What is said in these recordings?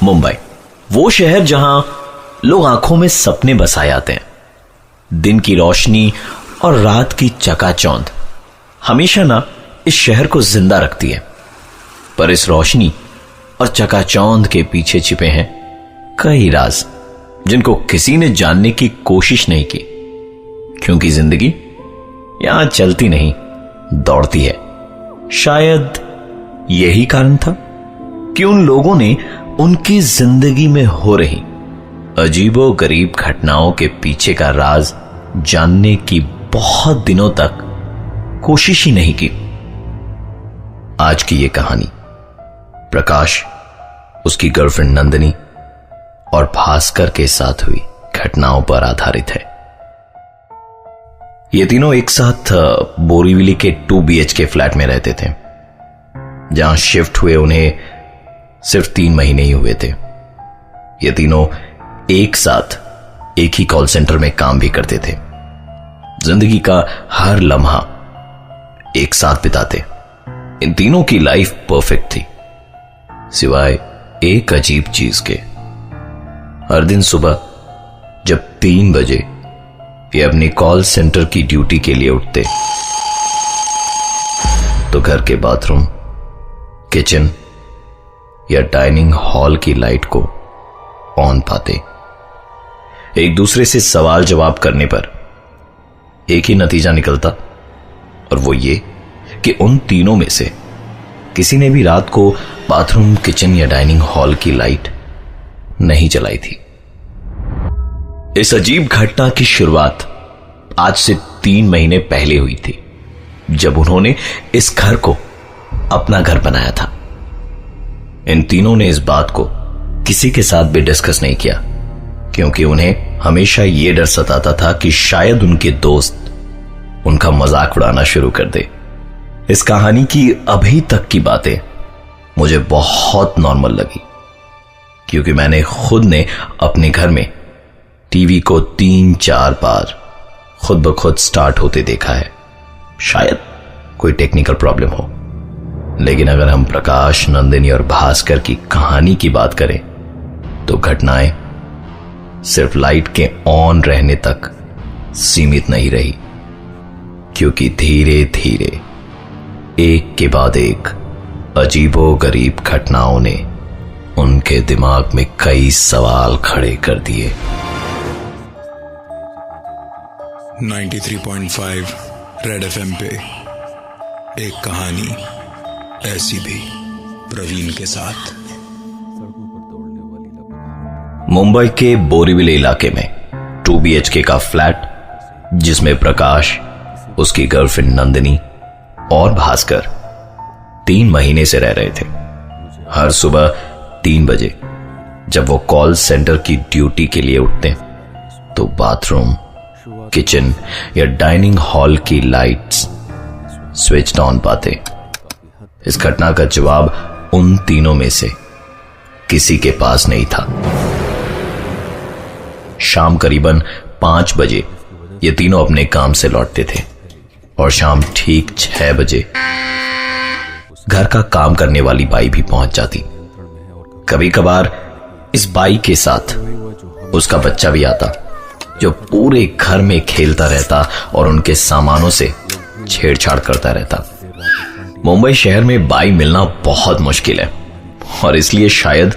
मुंबई, वो शहर जहां लोग आंखों में सपने बसाए आते हैं। दिन की रोशनी और रात की चकाचौंध हमेशा ना इस शहर को जिंदा रखती है, पर इस रोशनी और चकाचौंध के पीछे छिपे हैं कई राज जिनको किसी ने जानने की कोशिश नहीं की, क्योंकि जिंदगी यहां चलती नहीं, दौड़ती है। शायद यही कारण था कि उन लोगों ने उनकी जिंदगी में हो रही अजीबो गरीब घटनाओं के पीछे का राज जानने की बहुत दिनों तक कोशिश ही नहीं की। आज की यह कहानी प्रकाश, उसकी गर्लफ्रेंड नंदिनी और भास्कर के साथ हुई घटनाओं पर आधारित है। ये तीनों एक साथ बोरीवली के 2 BHK फ्लैट में रहते थे, जहां शिफ्ट हुए उन्हें सिर्फ 3 महीने ही हुए थे। ये तीनों एक साथ एक ही कॉल सेंटर में काम भी करते थे। जिंदगी का हर लम्हा एक साथ बिताते। इन तीनों की लाइफ परफेक्ट थी, सिवाय एक अजीब चीज के। हर दिन सुबह जब 3 बजे ये अपनी कॉल सेंटर की ड्यूटी के लिए उठते, तो घर के बाथरूम, किचन या डाइनिंग हॉल की लाइट को ऑन पाते। एक दूसरे से सवाल जवाब करने पर एक ही नतीजा निकलता, और वो ये कि उन तीनों में से किसी ने भी रात को बाथरूम, किचन या डाइनिंग हॉल की लाइट नहीं जलाई थी। इस अजीब घटना की शुरुआत आज से 3 महीने पहले हुई थी, जब उन्होंने इस घर को अपना घर बनाया था। इन तीनों ने इस बात को किसी के साथ भी डिस्कस नहीं किया, क्योंकि उन्हें हमेशा यह डर सताता था कि शायद उनके दोस्त उनका मजाक उड़ाना शुरू कर दे। इस कहानी की अभी तक की बातें मुझे बहुत नॉर्मल लगी, क्योंकि मैंने खुद ने अपने घर में टीवी को 3-4 बार खुद ब खुद स्टार्ट होते देखा है। शायद कोई टेक्निकल प्रॉब्लम हो, लेकिन अगर हम प्रकाश, नंदिनी और भास्कर की कहानी की बात करें तो घटनाएं सिर्फ लाइट के ऑन रहने तक सीमित नहीं रही, क्योंकि धीरे धीरे एक के बाद एक अजीबो गरीब घटनाओं ने उनके दिमाग में कई सवाल खड़े कर दिए। 93.5 रेड FM पे एक कहानी ऐसी भी, प्रवीण के साथ। मुंबई के बोरीवली इलाके में 2 BHK का फ्लैट, जिसमें प्रकाश, उसकी गर्लफ्रेंड नंदिनी और भास्कर 3 महीने से रह रहे थे। हर सुबह 3 बजे जब वो कॉल सेंटर की ड्यूटी के लिए उठते, तो बाथरूम, किचन या डाइनिंग हॉल की लाइट्स स्विच ऑन पाते। इस घटना का जवाब उन तीनों में से किसी के पास नहीं था। शाम करीबन 5 बजे ये तीनों अपने काम से लौटते थे, और शाम ठीक 6 बजे घर का काम करने वाली बाई भी पहुंच जाती। कभी कभार इस बाई के साथ उसका बच्चा भी आता, जो पूरे घर में खेलता रहता और उनके सामानों से छेड़छाड़ करता रहता। मुंबई शहर में बाई मिलना बहुत मुश्किल है, और इसलिए शायद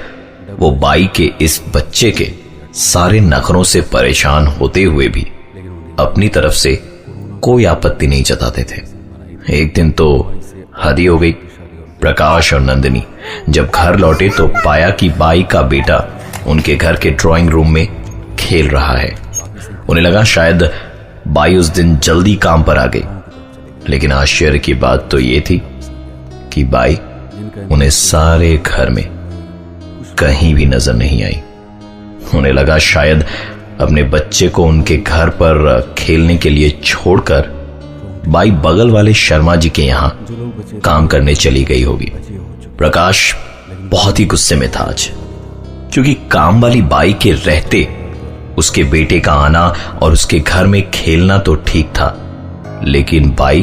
वो बाई के इस बच्चे के सारे नखरों से परेशान होते हुए भी अपनी तरफ से कोई आपत्ति नहीं जताते थे। एक दिन तो हद ही हो गई। प्रकाश और नंदिनी जब घर लौटे तो पाया कि बाई का बेटा उनके घर के ड्राइंग रूम में खेल रहा है। उन्हें लगा शायद बाई उस दिन जल्दी काम पर आ गई, लेकिन आश्चर्य की बात तो ये थी कि बाई उन्हें सारे घर में कहीं भी नजर नहीं आई। उन्हें लगा शायद अपने बच्चे को उनके घर पर खेलने के लिए छोड़कर बाई बगल वाले शर्मा जी के यहां काम करने चली गई होगी। प्रकाश बहुत ही गुस्से में था आज, क्योंकि काम वाली बाई के रहते उसके बेटे का आना और उसके घर में खेलना तो ठीक था, लेकिन बाई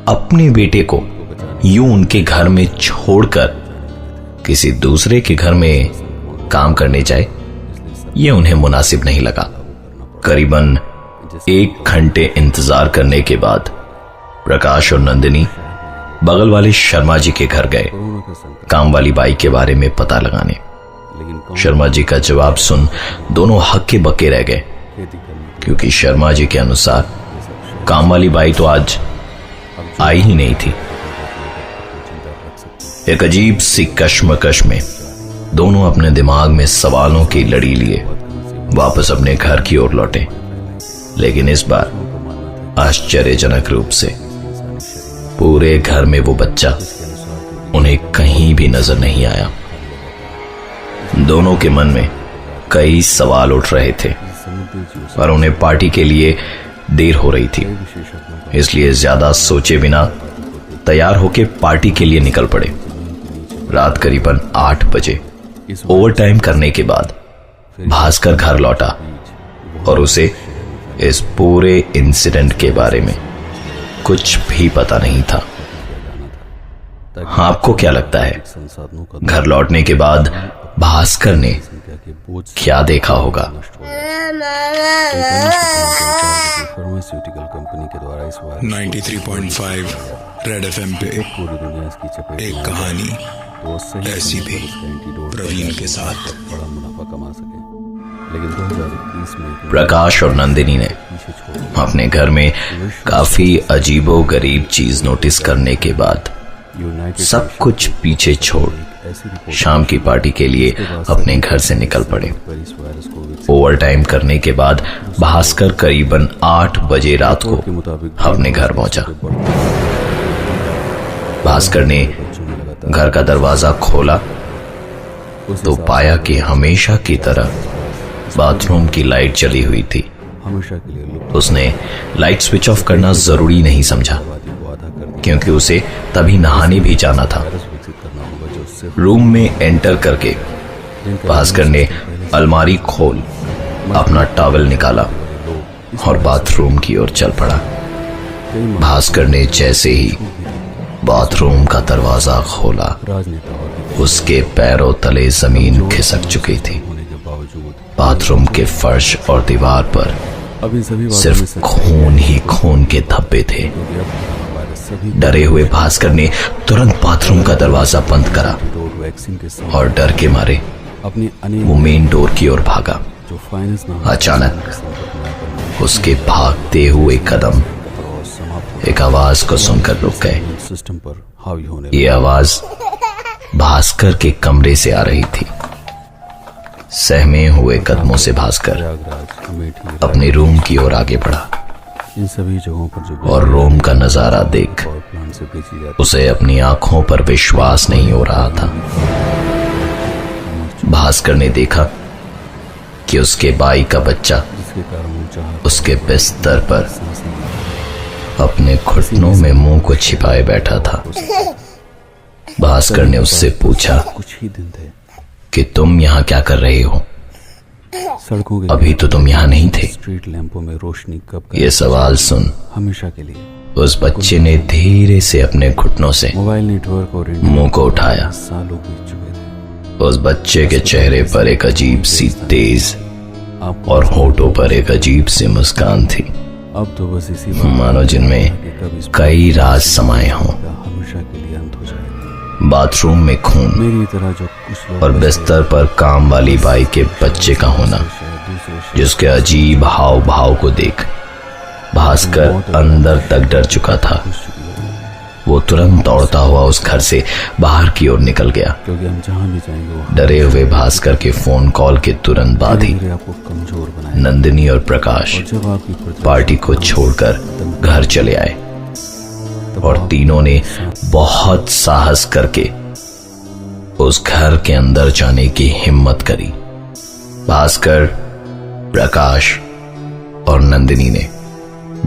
अपने बेटे को यूं उनके घर में छोड़कर किसी दूसरे के घर में काम करने जाए, ये उन्हें मुनासिब नहीं लगा। करीबन 1 घंटे इंतजार करने के बाद प्रकाश और नंदिनी बगल वाले शर्मा जी के घर गए काम वाली बाई के बारे में पता लगाने। शर्मा जी का जवाब सुन दोनों हक्के बक्के रह गए, क्योंकि शर्मा जी के अनुसार काम वाली बाई तो आज आई ही नहीं थी। एक अजीब सी कश्मकश में दोनों अपने दिमाग में सवालों की लड़ी लिए वापस अपने घर की ओर लौटे, लेकिन इस बार आश्चर्यजनक रूप से पूरे घर में वो बच्चा उन्हें कहीं भी नजर नहीं आया। दोनों के मन में कई सवाल उठ रहे थे, पर उन्हें पार्टी के लिए देर हो रही थी, इसलिए ज्यादा सोचे बिना तैयार होकर पार्टी के लिए निकल पड़े। रात करीबन 8 बजे ओवरटाइम करने के बाद भास्कर घर लौटा और उसे इस पूरे इंसिडेंट के बारे में कुछ भी पता नहीं था। आपको क्या लगता है, घर लौटने के बाद भास्कर ने क्या देखा होगा? फार्मास्यूटिकल कंपनी के द्वारा इस बार 93.5 रेड एफएम पे पूरी दुनिया इसकी चपेट एक कहानी ऐसी भी प्रवीण के साथ बड़ा मुनाफा कमा सके, लेकिन 2021 में प्रकाश और नंदिनी ने पीछे छोड़ अपने घर में काफी अजीबो गरीब चीज नोटिस करने के बाद यूनाइटेड सब कुछ पीछे छोड़ ऐसी रिपोर्ट शाम की पार्टी के लिए अपने घर से निकल पड़े। पर इस वायरस कोविड ओवर टाइम करने के बाद भास्कर करीबन 8 बजे रात को के मुताबिक अपने घर पहुंचा। भास्कर ने घर का दरवाजा खोला तो पाया कि हमेशा की तरह बाथरूम की लाइट जली हुई थी। हमेशा के लिए लुप्त उसने लाइट स्विच ऑफ करना जरूरी नहीं समझा, आबादी को आधा कर दिया। क्योंकि उसे तभी नहाने भी जाना था। वायरस विकसित करना होगा जो सिर्फ रूम में एंटर करके भास्कर ने अलमारी खोल अपना टॉवल निकाला और बाथरूम की ओर चल पड़ा। भास्कर ने जैसे ही बाथरूम का दरवाजा खोला, राजनेता और उसके पैरों तले जमीन खिसक चुकी थी। होने के बावजूद बाथरूम के फर्श और दीवार पर अब इन सभी बातों में सिर्फ खून ही खून के धब्बे थे। वायरस सभी डरे हुए भास्कर ने तुरंत बाथरूम का दरवाजा बंद करा रोड वैक्सीन के साथ और डर के मारे अपनी अनेक वो मेन डोर की ओर भागा। जो फाइनेंस ना अचानक उसके भागते हुए कदम एक आवाज को सुनकर रुक गए। सिस्टम पर हावी होने ये आवाज भास्कर के कमरे से आ रही थी। सहमे हुए कदमों से भास्कर प्रयागराज अमेठी अपने रूम की ओर आगे बढ़ा इन सभी जगहों पर जो और रूम का नजारा देख पावर प्लांट से बेची जाती उसे अपनी आंखों पर विश्वास नहीं हो रहा था। भास्कर ने देखा कि उसके बाई का बच्चा जिसके कारण वो चाह उसके बिस्तर पर सांस नहीं अपने घुटनों में मुंह को छिपाए बैठा था। भास्कर ने उससे पूछा कुछ ही दिन थे कि तुम यहाँ क्या कर रहे हो? सड़कों के अभी तो तुम यहाँ नहीं थे। स्ट्रीट लैंपों में रोशनी कब ये सवाल सुन हमेशा के लिए उस बच्चे ने धीरे से अपने घुटनों से मोबाइल नेटवर्क और मुंह को उठाया। सालों बीत चुके थे। उस बच्चे के चेहरे पर एक अजीब सी तेज आप और होठों पर एक अजीब सी मुस्कान थी, अब तो बस इसी मानो जिनमें कब इस कई राज समाये हों। का हमेशा के लिए अंत हो जाएगा। बाथरूम में खून मेरी तरह जो कुछ लोग और बिस्तर पर काम वाली बाई के बच्चे का होना, शायद दूसरे जिसके अजीब हाव भाव को देख भास्कर अंदर तक डर चुका था। वो तुरंत दौड़ता हुआ उस घर से बाहर की ओर निकल गया। क्योंकि हम जहाँ भी जाएंगे वहाँ डरे हुए भास्कर के फोन कॉल के तुरंत बाद ही धीरे आपको कमजोर बनाए। नंदिनी और प्रकाश और जब आपकी प्रतिभा पार्टी को छोड़कर घर चले आए और तीनों ने बहुत साहस करके उस घर के अंदर जाने की हिम्मत करी। भास्कर, प्रकाश और नंदिनी ने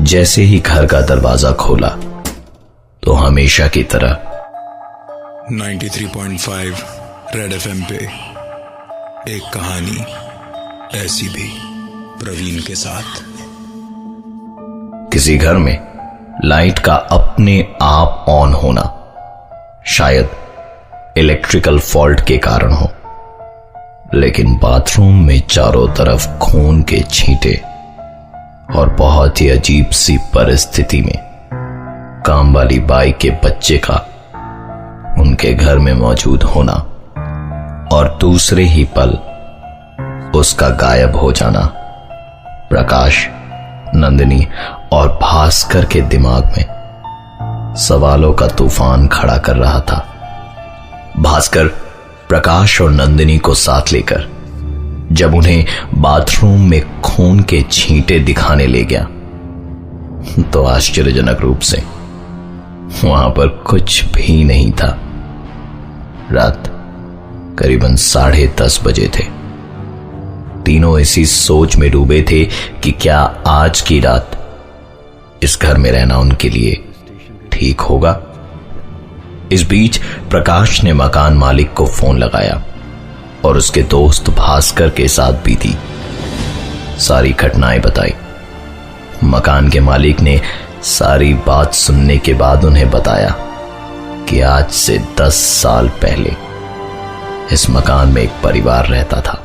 जैसे ही घर का दरवाजा खोला तो हमेशा की तरह 93.5 रेड एफएम पे एक कहानी ऐसी भी प्रवीण के साथ। किसी घर में लाइट का अपने आप ऑन होना शायद इलेक्ट्रिकल फॉल्ट के कारण हो, लेकिन बाथरूम में चारों तरफ खून के छींटे और बहुत ही अजीब सी परिस्थिति में काम वाली बाई के बच्चे का उनके घर में मौजूद होना और दूसरे ही पल उसका गायब हो जाना प्रकाश, नंदिनी और भास्कर के दिमाग में सवालों का तूफान खड़ा कर रहा था। भास्कर प्रकाश और नंदिनी को साथ लेकर जब उन्हें बाथरूम में खून के छींटे दिखाने ले गया तो आश्चर्यजनक रूप से वहां पर कुछ भी नहीं था। रात करीबन 10:30 बजे थे। तीनों इसी सोच में डूबे थे कि क्या आज की रात इस घर में रहना उनके लिए ठीक होगा। इस बीच प्रकाश ने मकान मालिक को फोन लगाया और उसके दोस्त भास्कर के साथ बीती सारी घटनाएं बताई। मकान के मालिक ने सारी बात सुनने के बाद उन्हें बताया कि आज से 10 साल पहले इस मकान में एक परिवार रहता था।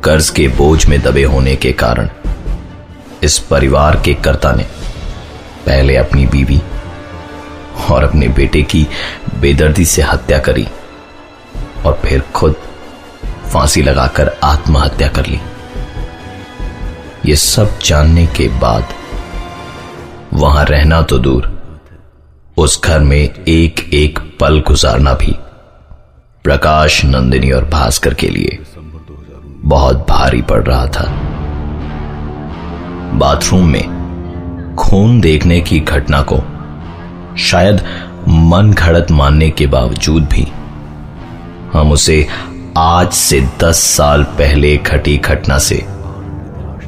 कर्ज के बोझ में दबे होने के कारण इस परिवार के कर्ता ने पहले अपनी बीवी और अपने बेटे की बेदर्दी से हत्या करी और फिर खुद फांसी लगाकर आत्महत्या कर ली। ये सब जानने के बाद वहां रहना तो दूर, उस घर में एक एक पल गुजारना भी प्रकाश, नंदिनी और भास्कर के लिए बहुत भारी पड़ रहा था। बाथरूम में खून देखने की घटना को शायद मन घड़त मानने के बावजूद भी हम उसे आज से 10 साल पहले घटी घटना से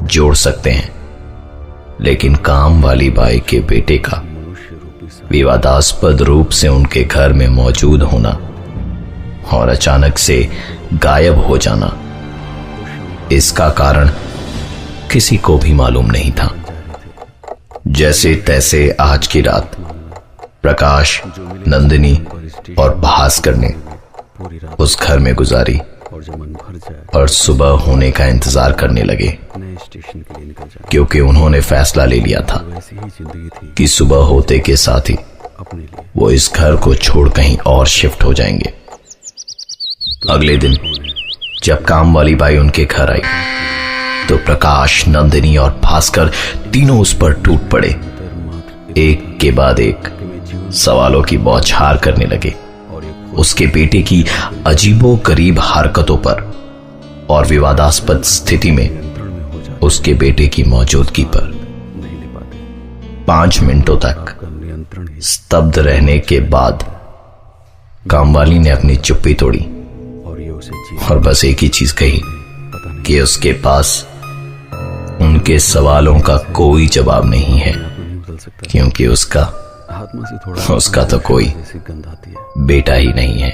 जोड़ सकते हैं, लेकिन काम वाली बाई के बेटे का विवादास्पद रूप से उनके घर में मौजूद होना और अचानक से गायब हो जाना, इसका कारण किसी को भी मालूम नहीं था। जैसे तैसे आज की रात प्रकाश, नंदिनी और भास्कर ने उस घर में गुजारी और सुबह होने का इंतजार करने लगे, क्योंकि उन्होंने फैसला ले लिया था कि सुबह होते के साथ ही वो इस घर को छोड़ कहीं और शिफ्ट हो जाएंगे। अगले दिन जब काम वाली बाई उनके घर आई तो प्रकाश, नंदिनी और भास्कर तीनों उस पर टूट पड़े। एक के बाद एक सवालों की बौछार करने लगे, उसके बेटे की अजीबो गरीब हरकतों पर और विवादास्पद स्थिति में उसके बेटे की मौजूदगी पर। 5 मिनटों तक स्तब्ध रहने के बाद कामवाली ने अपनी चुप्पी तोड़ी और बस एक ही चीज कही कि उसके पास उनके सवालों का कोई जवाब नहीं है, क्योंकि उसका तो कोई बेटा ही नहीं है।